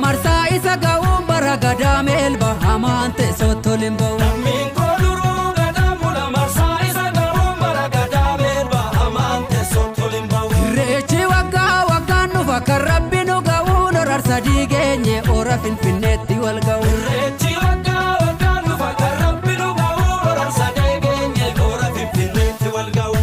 marsaa isa ga'uun bara gadaa meelba amaante sottoliin ba'u. Lammiin koo duruu gadaa mula marsaa isa ga'uun bara gadaa meelba amaante sottoliin ba'u. Irreechi waggaa waggaan dhufa kan rabbi nu ga'uun horar sadii geenye ora finfinneetti wal ga'u. Irreechi waggaa waggaan dhufa kan rabbi nu ga'uun horar sadii geenye ora finfinneetti wal ga'u.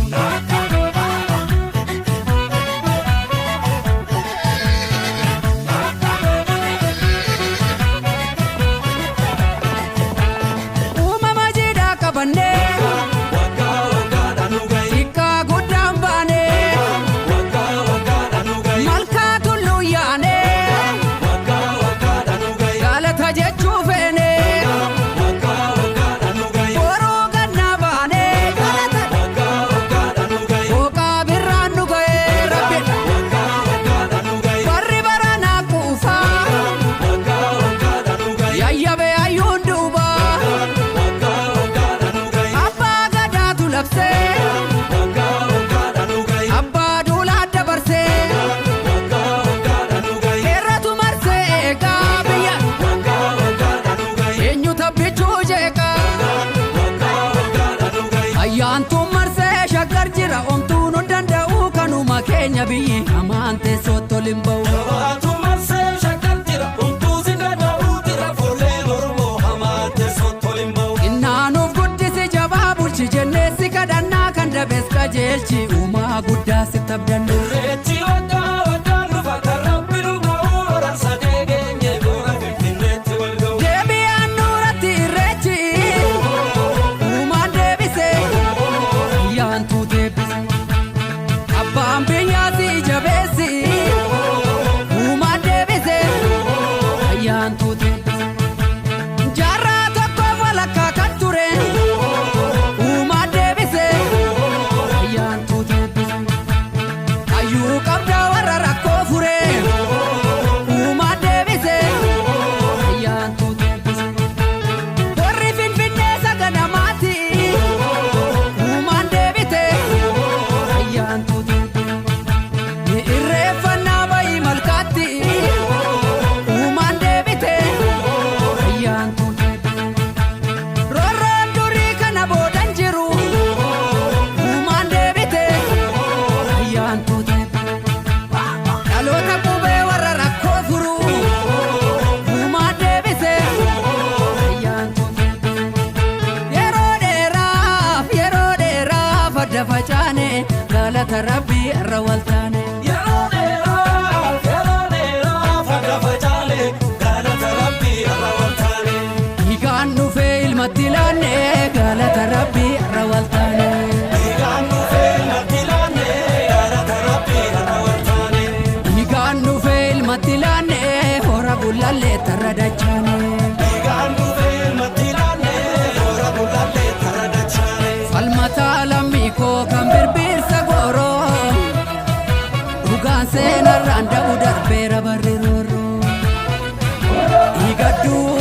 Keenya biyyi amaante sottoliin ba'u. Jabaatu marsee shakkar jira humtuusi dadhabuu jira fuulleen Oromoo amaante sottoliin ba'u. Innaanuuf guddisi jabaa bulchi jenneessi kadhannaa kan dabees qajeelchi uumaa guddaa sitti abdannu. Irreechi waggaa waggaan dhufa kan rabbi nu ga'uu horar sadii geenye ora finfinneetti wal ga'u. Deebi'aan nuuratti irreechi uumaan deebise yaantuu deebise. Abbaan biyyaati jabeessi uumaan deebise ayyaantuu deebise. Jaarraa tokkoof walakkaa kan ture uumaan deebise ayyaantuu deebise. Hayyuu qabdaa warra rakkoo fure uumaan deebise ayyaantuu deebise. Warri finfinnee saganamaati uumaan deebite ayyaantuu deebise. Irreeffannaa bayi malkaatti uumaan deebite ayyaantuu deebite. Roorroon durii kana boodan jiru uumaan deebite ayyaantuu deebite. Dhaloota qubee warra rakkoo furu uumaan deebise ayyaantuu deebite. Yeroo dheeraaf adda facaane galata rabbii irra waltaane. Ilmatti laannee galata rabbii irra waltaane. Dhiigaan dhufee ilmatti laannee galata rabbii irra waltaane. Dhiigaan dhufee ilmatti laannee hora bullallee tarra dachaane. Dhiigaan dhufee ilmatti laannee hora bullallee tarra dachaane. Falmataa lammii koo kan birbirsa gooroo dhugaan seenarraan da'u darbeera barri roorroo. Dhiigadduu